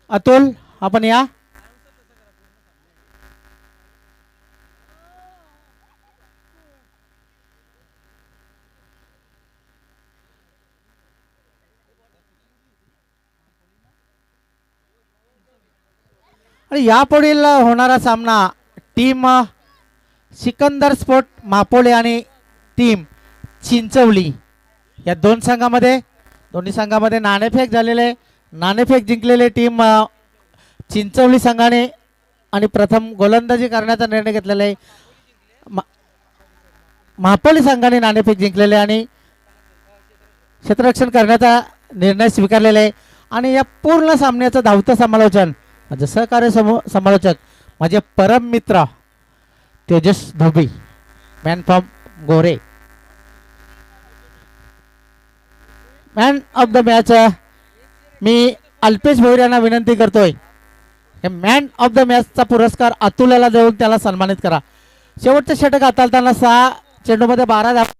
अतुल आपण या. आणि यापुढील होणारा सामना टीम सिकंदर स्पोर्ट मापोले आणि टीम चिंचवली या दोन्ही संघामध्ये नाणेफेक झालेले. नाणेफेक जिंकलेले टीम चिंचवली संघाने आणि प्रथम गोलंदाजी करण्याचा निर्णय घेतलेला आहे. मापोली संघाने नाणेफेक जिंकलेले आणि क्षेत्ररक्षण करण्याचा निर्णय स्वीकारलेला आहे. आणि या पूर्ण सामन्याचं धावतं समालोचन माझे सहकार्य समालोचक माझे परम मित्र Tejas Dhobi man from Gore. Man of the match मी अल्पेश भोईर यांना विनंती करतोय मॅन ऑफ द मॅचचा पुरस्कार अतुलला देऊन त्याला सन्मानित करा. शेवटचे षटक हाताळताना 6 चेंडूमध्ये 12 धावा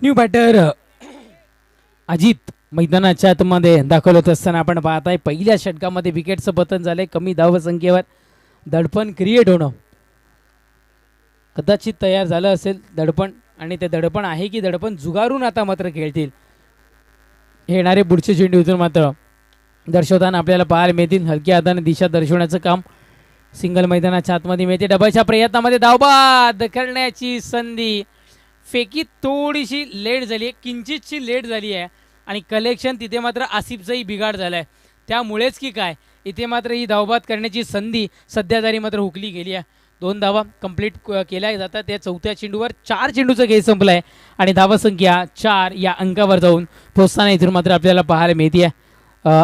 न्यू बॅटर अजित मैदानाच्या आतमध्ये दाखल होत असताना आपण पाहताय पहिल्या षटकामध्ये विकेटचं पतन झालंय. कमी धावसंख्येवर दडपण क्रिएट होणं कदाचित तयार झालं असेल दडपण आणि ते दडपण आहे की दडपण जुगारून आता मात्र खेळतील. येणारे पुढचे चेंडू इथून मात्र दर्शवताना आपल्याला पाहायला मिळतील. हलक्या हाताने दिशा दर्शवण्याचं काम सिंगल मैदानाच्या आतमध्ये मिळते. डबलच्या प्रयत्नामध्ये धावबाद करण्याची संधी. फेकी थोडीशी लेट झाली आहे, किंचितशी लेट झाली आहे आणि कलेक्शन तिथे मात्र आसिफचाही बिघाड झाला आहे. त्यामुळेच की काय इथे मात्र ही धावबाद करण्याची संधी सध्या तरी मात्र हुकली गेली आहे. 2 धावा कंप्लीट केल्या जातात. त्या चौथ्या चेंडूवर 4 चेंडूचा खेळ संपला आहे आणि धावसंख्या 4 या अंकावर जाऊन पोहोचताना इथून मात्र आपल्याला पाहायला मिळते आहे.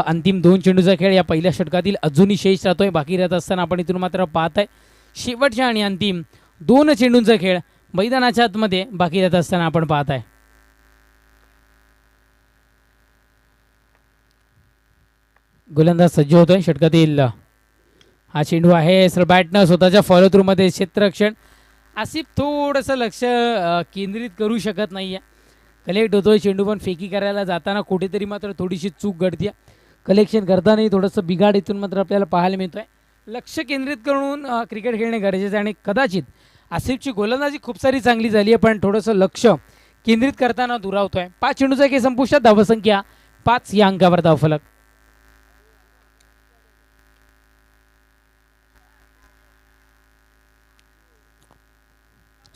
अंतिम 2 चेंडूचा खेळ या पहिल्या षटकातील अजूनही शेष राहतोय. बाकी राहत असताना आपण इथून मात्र पाहत आहे शेवटच्या आणि अंतिम 2 चेंडूंचा खेळ मैदानाच्या आतमध्ये बाकी राहत असताना आपण पाहत आहे. गोलंदाज सज्ज होतोय षटकातील. हा चेंडू आहे सर बॅटनं स्वतःच्या फॉलो थ्रू मध्ये क्षेत्ररक्षण. आसिफ थोडंसं लक्ष केंद्रित करू शकत नाही आहे. कलेक्ट होतोय चेंडू पण फेकी करायला जाताना कुठेतरी मात्र थोडीशी चूक घडते. कलेक्शन करतानाही थोडंसं बिघाड इथून मात्र आपल्याला पाहायला मिळतोय. लक्ष केंद्रित करून क्रिकेट खेळणे गरजेचं आहे आणि कदाचित आसिफची गोलंदाजी खूप सारी चांगली झाली आहे पण थोडंसं लक्ष केंद्रित करताना दुरावतोय. 5 चेंडूचा खेळ संपुष्टात. धावसंख्या 5 या अंकावर धावफलक.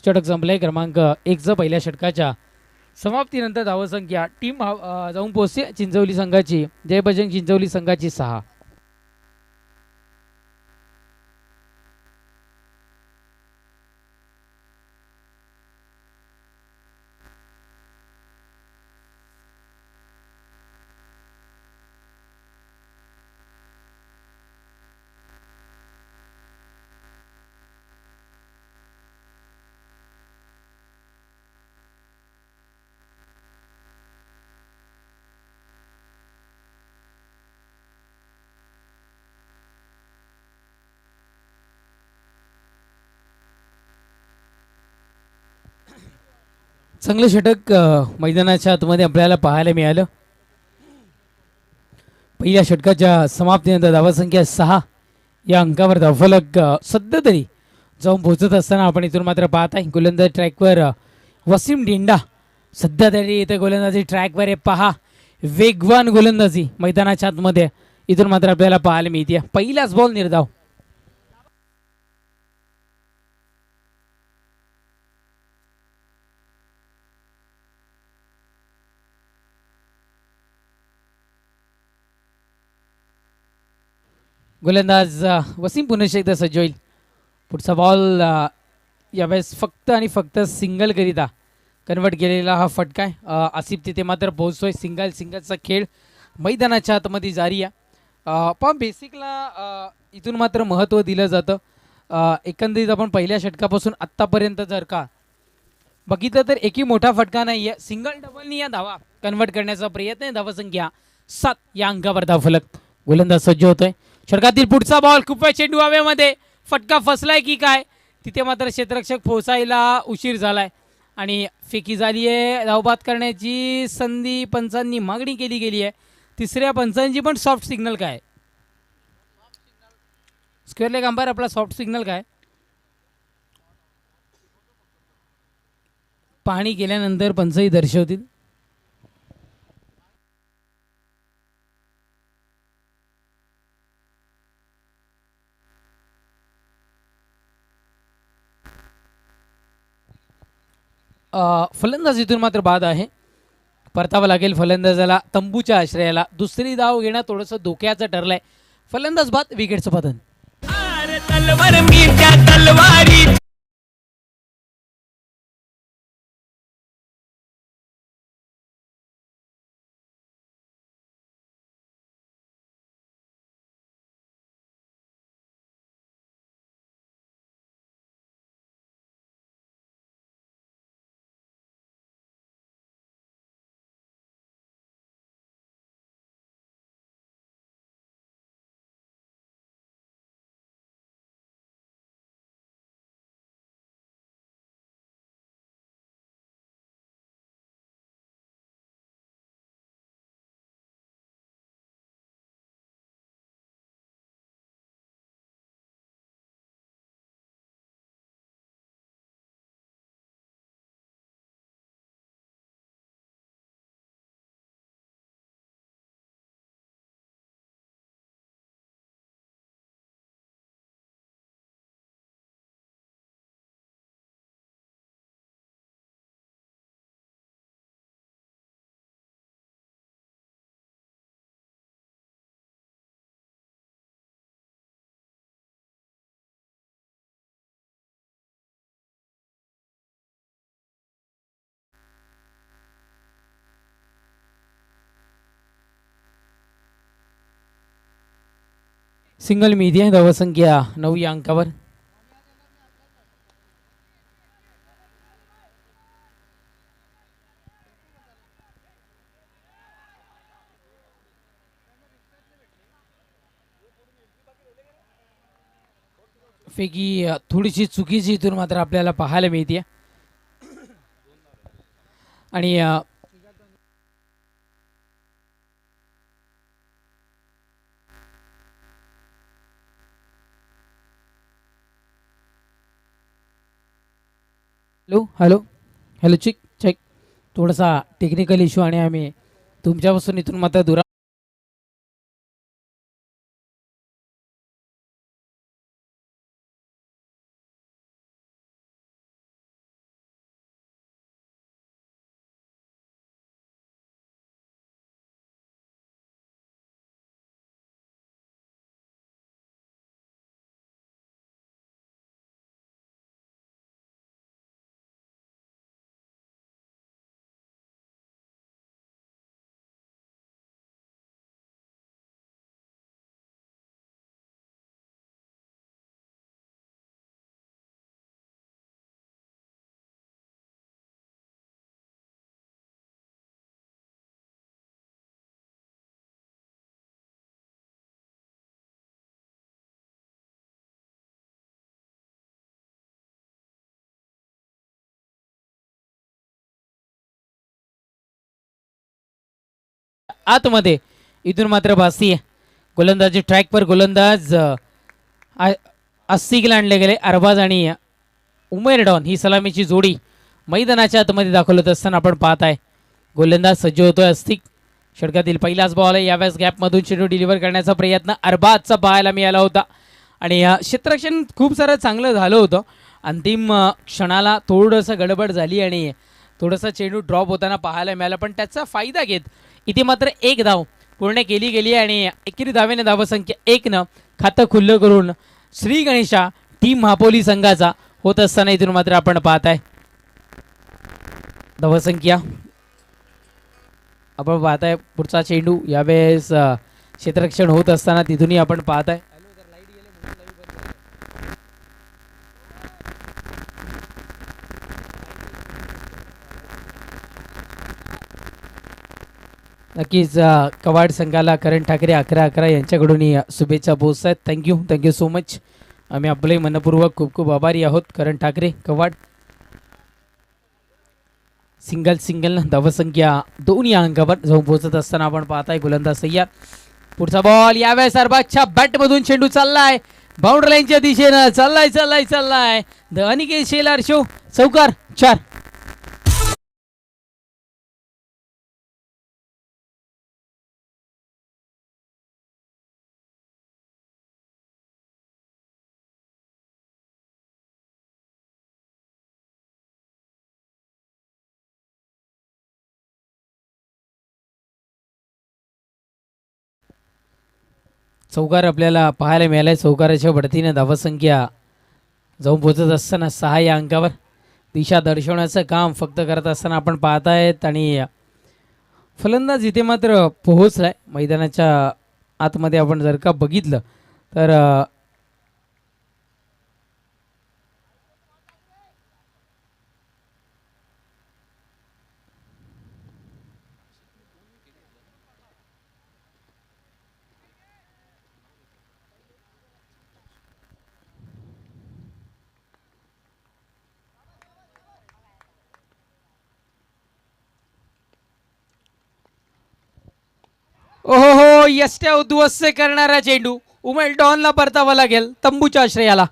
षटक संपलंय. क्रमांक 1चं पहिल्या षटकाच्या समाप्तीनंतर धावसंख्या टीम जाऊन पोहोचते चिंचवली संघाची. जय बजरंग चिंचवली संघाची 6. चांगलं षटक मैदानाच्या आतमध्ये आपल्याला पाहायला मिळालं. पहिल्या षटकाच्या समाप्तीनंतर धावसंख्या 6 या अंकावर धावफलक सध्या तरी जाऊन पोहोचत असताना आपण इथून मात्र पाहत आहे. गोलंदाज ट्रॅकवर वसीम डेंडा सध्या तरी इथे गोलंदाजी ट्रॅकवर आहे. पहा वेगवान गोलंदाजी मैदानाच्या आतमध्ये इथून मात्र आपल्याला पाहायला मिळते. पहिलाच बॉल निर्धाव. गोलंदाज वसीम पुन्हा एकदा सज्ज होईल. पुढचा बॉल यावेळेस फक्त आणि फक्त सिंगल करिता कन्वर्ट केलेला हा फटका आहे. आसिफ तिथे मात्र पोहोचतोय. सिंगलचा खेळ मैदानाच्या आतमध्ये जारी आहे. पण बेसिकला इथून मात्र महत्त्व दिलं जातं. एकंदरीत आपण पहिल्या षटकापासून आत्तापर्यंत जर का बघितलं तर एकही मोठा फटका नाही आहे. सिंगल डबलनी या धावा कन्वर्ट करण्याचा प्रयत्न आहे. धावसंख्या 7 या अंकावर धावफलक. गोलंदाज सज्ज होतोय. षटकातील पुढचा बॉल खूप वेळ चेंडू हवेमध्ये. फटका फसलाय की काय तिथे मात्र क्षेत्ररक्षक पोहोचायला उशीर झालाय आणि फेकी झाली आहे. धावबाद करण्याची संधी पंचांनी मागणी केली गेली आहे. तिसऱ्या पंचांची पण सॉफ्ट सिग्नल काय स्क्वेअर लेग अंपायर आपला सॉफ्ट सिग्नल काय पाहणी केल्यानंतर पंचही दर्शवतील. फलंदाजीतून मात्र बाद आहे. परतावं लागेल फलंदाजाला तंबूच्या आश्रयाला. दुसरी धाव घेणं थोडंसं धोक्याचं ठरलंय. फलंदाज बाद विकेटचं पतन. सिंगल मिळते धावसंख्या 9 या अंकावर. पैकी थोडीशी चुकीची इथून मात्र आपल्याला पाहायला मिळते. आणि हॅलो हॅलो हॅलो चिक चेक, थोडासा टेक्निकल इश्यू आणि आम्ही तुमच्यापासून इथून मात्र दूर. आतमध्ये इथून मात्र भासती गोलंदाजी ट्रॅकवर गोलंदाज अस्सिकला आणले गेले. अरबाज आणि उमेर डॉन ही सलामीची जोडी मैदानाच्या आतमध्ये दाखवत असताना आपण पाहत आहे. गोलंदाज सज्ज होतोय. अस्तिक षटकातील पहिलाच बॉल आहे. यावेळेस गॅपमधून चेंडू डिलिव्हर करण्याचा प्रयत्न अरबाजचा पाहायला मिळाला होता आणि क्षेत्ररक्षण खूप सारं चांगलं झालं होतं. अंतिम क्षणाला थोडंसं गडबड झाली आणि थोडंसं चेंडू ड्रॉप होताना पाहायला मिळाला, पण त्याचा फायदा घेत इथे मात्र एक धाव पूर्ण केली गेली आणि एकेरी धावेने धावसंख्या 1 खातं खुल्लं करून श्री गणेशा टीम महापोली संघाचा होत असताना इथून मात्र आपण पाहत आहे धावसंख्या. आपण पाहत आहे पुढचा चेंडू यावेळेस क्षेत्ररक्षण होत असताना तिथूनही आपण पाहत आहे. नक्कीच कवाड संघाला करण ठाकरे 11-11 यांच्याकडून शुभेच्छा पोहोचत आहेत. Thank you so much. आम्ही आपले मनपूर्वक खूप खूप आभारी आहोत करण ठाकरे कवाड. सिंगल धावसंख्या 2 या अंकावर जाऊन पोहोचत असताना आपण पाहताय गोलंदाज सय्या. पुढचा बॉल यावेळेस अरबाजच्या बॅटमधून चेंडू चाललाय बाउंड्री लाईनच्या दिशेनं. चाललाय द अनिकेत शेलार शो चौकार 4. चौकार आपल्याला पाहायला मिळालाय. चौकाराच्या बढतीने धावसंख्या जाऊन पोहोचत असताना 6 या अंकावर दिशा दर्शवण्याचं काम फक्त करत असताना आपण पाहत आहेत आणि फलंदाज इथे मात्र पोहोचलाय मैदानाच्या आतमध्ये. आपण जर का बघितलं तर ओहो यष्ट्या उद्ध्वस्त करणारा चेंडू उमेल डॉनला परतावा लागेल तंबूच्या आश्रयाला.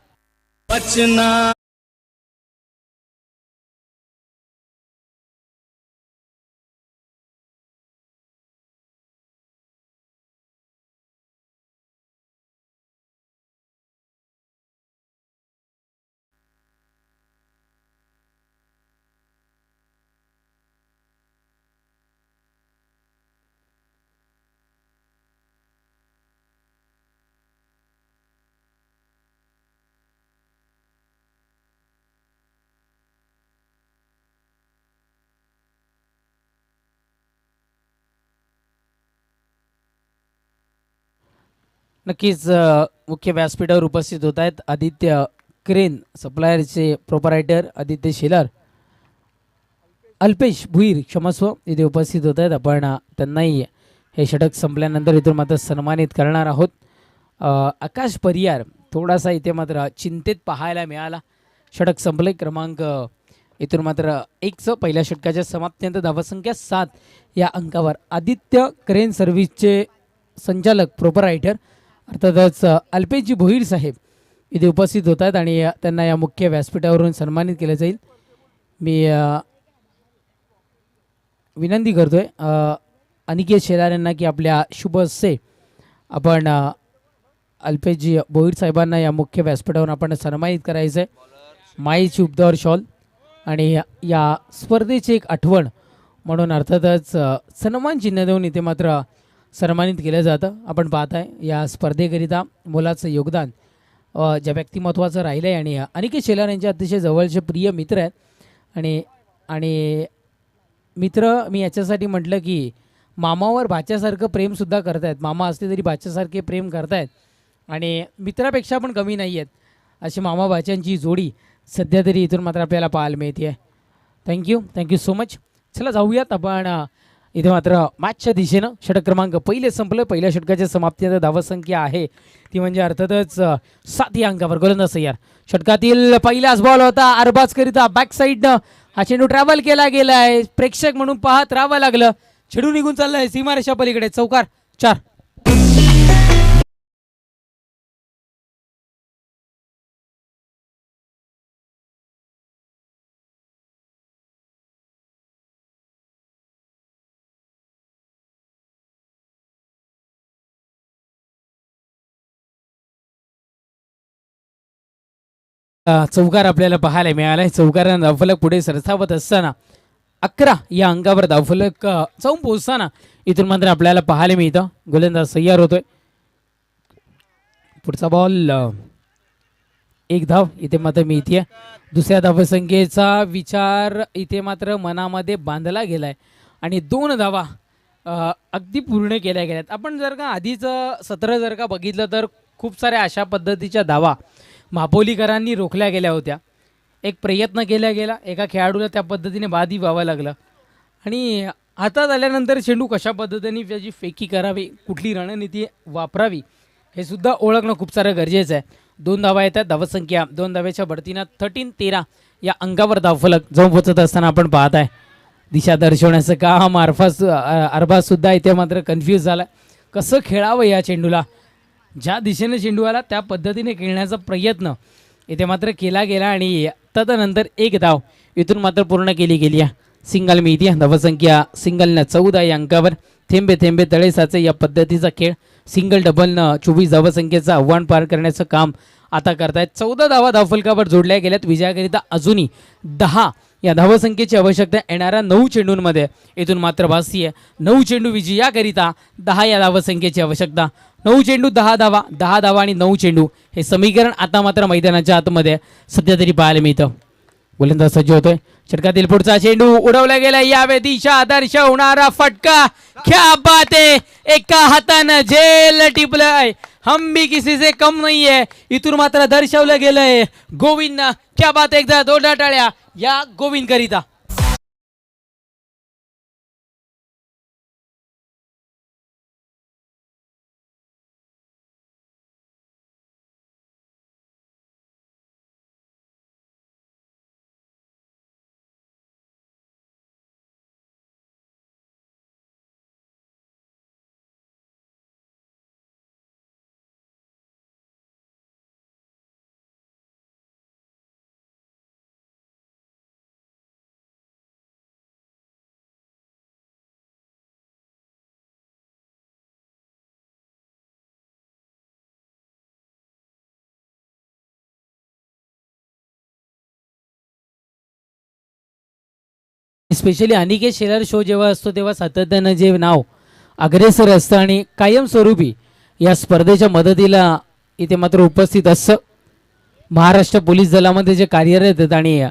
नक्कीच मुख्य व्यासपीठावर उपस्थित होत आहेत आदित्य क्रेन सप्लायरचे प्रोपरायटर आदित्य शेलार, अल्पेश भुईर क्षमस्व इथे उपस्थित होत आहेत. आपण त्यांनाही हे षटक संपल्यानंतर इथून मात्र सन्मानित करणार आहोत. आकाश परियार थोडासा इथे मात्र चिंतेत पाहायला मिळाला. षटक संपले क्रमांक इथून मात्र 1चं पहिल्या षटकाच्या समाप्तीनंतर धावसंख्या 7 या अंकावर आदित्य क्रेन सर्व्हिसचे संचालक प्रोपरायटर अर्थातच अल्पेशजी भोईर साहेब इथे उपस्थित होत आहेत आणि त्यांना या मुख्य व्यासपीठावरून सन्मानित केलं जाईल. मी विनंती करतोय अनिकेत शेलार यांना की आपल्या शुभ हस्ते आपण अल्पेशजी भोईर साहेबांना या मुख्य व्यासपीठावरून आपण सन्मानित करायचं आहे. माईची उपदार शॉल आणि या स्पर्धेची एक आठवण म्हणून अर्थातच सन्मान चिन्ह देऊन इथे मात्र सन्मानित केलं जातं. आपण पाहताय या स्पर्धेकरिता मोलाचं योगदान ज्या व्यक्तिमत्वाचं राहिलं आहे आणि अनिकेत शेलार यांचे अतिशय जवळचे प्रिय मित्र आहेत आणि मित्र मी याच्यासाठी म्हटलं की मामावर भाच्यासारखं प्रेमसुद्धा करतायत. मामा असले तरी भाच्यासारखे प्रेम करतायत आणि मित्रापेक्षा पण कमी नाही आहेत अशी मामा भाच्यांची जोडी सध्या तरी इथून मात्र आपल्याला पाहायला मिळते आहे. Thank you so much. चला जाऊयात आपण इथे मात्र मॅचच्या दिशेनं. षटक क्रमांक पहिले संपलं. पहिल्या षटकाच्या समाप्तीनंतर धावसंख्या आहे ती म्हणजे अर्थातच 7 या अंकावर गोलंदाज तयार. षटकातील पहिलाच बॉल होता अरबाज करिता बॅक साईडनं हा चेंडू ट्रॅव्हल केला गेला आहे. प्रेक्षक म्हणून पाहत राहावं लागलं. चेंडू निघून चाललाय सीमारेषा पलीकडे. चौकार 4. चौकार आपल्याला पाहायला मिळालाय. चौकारानं धावफलक पुढे सरसावत असताना 11 या अंकावर धावफलक जाऊन पोहोचताना इथून मात्र आपल्याला पाहायला मिळतं. गोलंदाज तयार होतोय. पुढचा बॉल 1 धाव इथे मात्र मिळते. दुसऱ्या धावसंख्येचा विचार इथे मात्र मनामध्ये बांधला गेलाय आणि 2 धावा अगदी पूर्ण केल्या गेल्यात. आपण जर का आधीचं सत्र जर का बघितलं तर खूप साऱ्या अशा पद्धतीच्या धावा मापोलीकरांनी रोखल्या गेल्या होत्या. एक प्रयत्न केला गेला, एका खेळाडूला त्या पद्धतीने बादी व्हावं लागलं आणि हातात आल्यानंतर चेंडू कशा पद्धतीने त्याची फेकी करावी, कुठली रणनीती वापरावी हे सुद्धा ओळखणं खूप सारं गरजेचं आहे. 2 धावा येतात. धावसंख्या 2 धावेच्या बढतीनं 13 या अंकावर धावफलक जाऊन पोचत असताना आपण पाहत आहे दिशा दर्शवण्याचं काम अरबाज सुद्धा इथे मात्र कन्फ्यूज झाला. कसं खेळावं या चेंडूला. ज्या दिशेने चेंडू आला त्या पद्धतीने खेळण्याचा प्रयत्न इथे मात्र केला गेला आणि तदनंतर 1 धाव इथून मात्र पूर्ण केली गेली आहे. सिंगल मिळते. धावसंख्या सिंगलनं 14 या अंकावर. थेंबे थेंबे तळे साचे या पद्धतीचा खेळ. सिंगल डबलनं 24 धावसंख्येचं आव्हान पार करण्याचं काम आता करतायत. 14 धावा धावफलकावर जोडल्या गेल्यात. विजयाकरिता अजूनही 10 या धावसंख्येची आवश्यकता येणाऱ्या 9 चेंडूंमध्ये इथून मात्र भासती आहे. 9 चेंडू विजयाकरिता 10 या धावसंख्येची आवश्यकता. 9 चेंडू 10 धावा, 10 धावा आणि 9 चेंडू हे समीकरण आता मात्र मैदानाच्या आतमध्ये सध्या तरी पाहायला मिळतं. गोलंदाज सज्ज होतोय. षटकातील पुढचा चेंडू उडवला गेला. यावे दिशा आदर्श होणारा फटका. क्या बात है. एका हातानं झेल टिपलंय. हम भी किसी से कम नहीं है इथून मात्र दर्शवलं गेलंय गोविंद. क्या बात. एकदा 2 टाळ्या या गोविंद करिता. स्पेशली अनिकेत शेलार शो जेव्हा असतो तेव्हा सातत्यानं जे नाव अग्रेसर असतं आणि कायमस्वरूपी या स्पर्धेच्या मदतीला इथे मात्र उपस्थित असतं. महाराष्ट्र पोलीस दलामध्ये जे कार्यरत आहेत आणि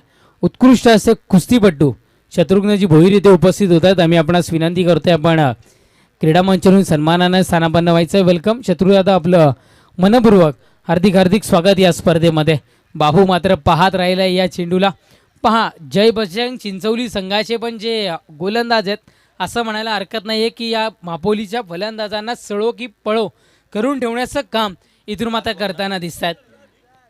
उत्कृष्ट असे कुस्तीपट्टू शत्रुघ्नजी भोईर इथे उपस्थित होत आहेत. आम्ही आपणास विनंती करतोय आपण क्रीडा मंचावरून सन्मानानं स्थानापन्न व्हायचं. वेलकम शत्रुदादा. आपलं मनपूर्वक हार्दिक हार्दिक स्वागत या स्पर्धेमध्ये. बाबू मात्र पाहत राहिला या चेंडूला. पहा, जय बजरंग चिंचवली संघाचे पण जे गोलंदाज आहेत असं म्हणायला हरकत नाही आहे की या मापोलीच्या फलंदाजांना सळो की पळो करून ठेवण्याचं काम इथून मात्र करताना दिसत आहेत.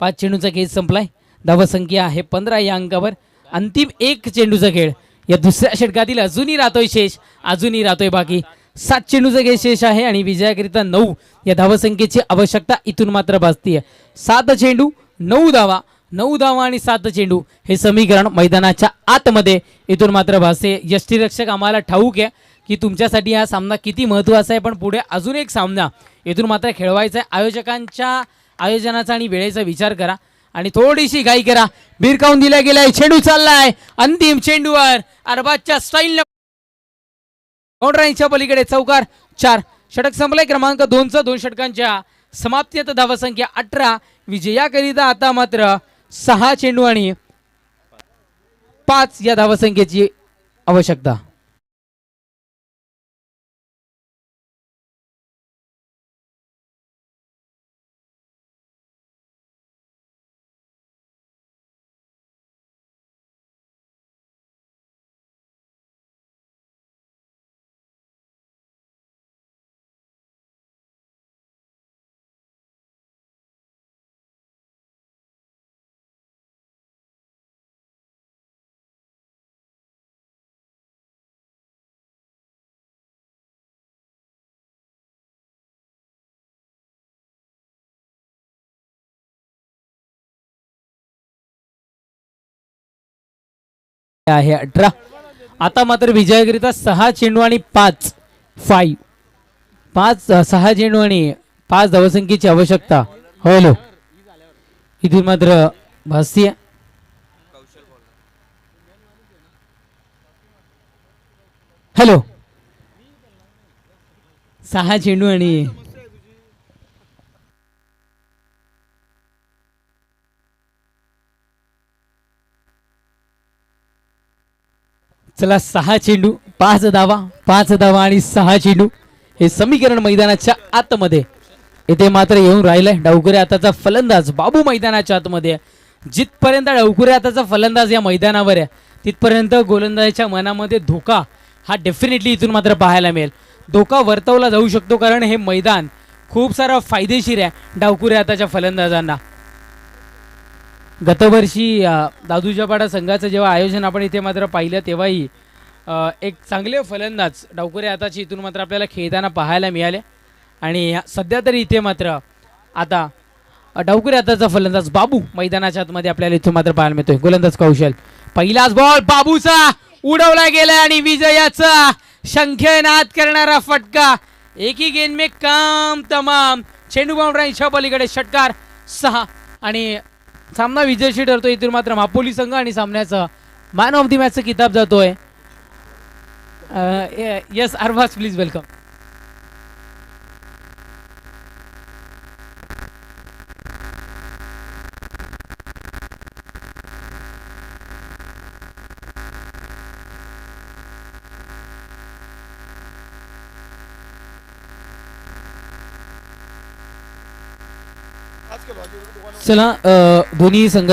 5 चेंडूचा खेळ संपलाय. धावसंख्या आहे 15 या अंकावर. अंतिम 1 चेंडूचा खेळ या दुसऱ्या षटकातील अजूनही राहतोय शेष, अजूनही राहतोय बाकी. 7 चेंडूचा खेळ शेष आहे आणि विजयाकरिता 9 या धावसंख्येची आवश्यकता इथून मात्र भासतीये. 7 चेंडू 9 धावा, 9 धावा आणि 7 चेंडू हे समीकरण मैदानाच्या आतमध्ये इथून मात्र भासते. यष्टीरक्षक आम्हाला ठाऊक आहे की तुमच्यासाठी हा सामना किती महत्त्वाचा आहे, पण पुढे अजून एक सामना इथून मात्र खेळवायचा आहे. आयोजकांच्या आयोजनाचा आणि वेळेचा विचार करा आणि थोडीशी घाई करा. भिरकावून दिला गेलाय, चेंडू चाललाय अंतिम चेंडूवर अरबाजच्या स्टाईलनं बाउंड्रीच्या पलीकडे चौकार. 4 षटक संपलाय. क्रमांक 2चं 2 षटकांच्या समाप्तीत धावसंख्या 18. विजयाकरिता आता मात्र 6 चेंडू आणि 5 या धावसंख्येची आवश्यकता. आहे 18. आता मात्र विजयाकरिता 6 चेंडू आणि 5 6 चेंडू आणि 5 धावसंख्येची आवश्यकता. हॅलो, इथून मात्र भासतीय. हॅलो, 6 चेंडू आणि चला 6 चेंडू 5 धावा, 5 धावा आणि 6 चेंडू हे समीकरण मैदानाच्या आतमध्ये इथे मात्र येऊन राहिलंय. डावकुरे आताचा फलंदाज बाबू मैदानाच्या आतमध्ये. जिथपर्यंत डावकुरे आताचा फलंदाज या मैदानावर आहे तिथपर्यंत गोलंदाजाच्या मनामध्ये धोका हा डेफिनेटली इथून मात्र पाहायला मिळेल. धोका वर्तवला जाऊ शकतो कारण हे मैदान खूप सारं फायदेशीर आहे डावकुरे आताच्या फलंदाजांना. गतवर्षी दादूजापाडा संघाचं जेव्हा आयोजन आपण इथे मात्र पाहिलं तेव्हाही एक चांगले फलंदाज डावकुरे आताची इथून मात्र आपल्याला खेळताना पाहायला मिळाले आणि सध्या तरी इथे मात्र आता डावकुरे आताचा फलंदाज बाबू मैदानाच्या आतमध्ये आपल्याला इथून मात्र पाहायला मिळतोय. गोलंदाज कौशल. पहिलाच बॉल बाबूचा उडवला गेला आणि विजयाचा शंखनाद करणारा फटका. एकी गेंद में काम तमाम. चेंडू बाउंड्रीच्या पलीकडे षटकार. 6 आणि सामना विजयशी ठरतो. इथून मात्र मापोली संघ आणि सामन्याचा मॅन ऑफ द मॅचचा किताब जातोय. Yes Arbaaz, please welcome. चला दोन्ही संघ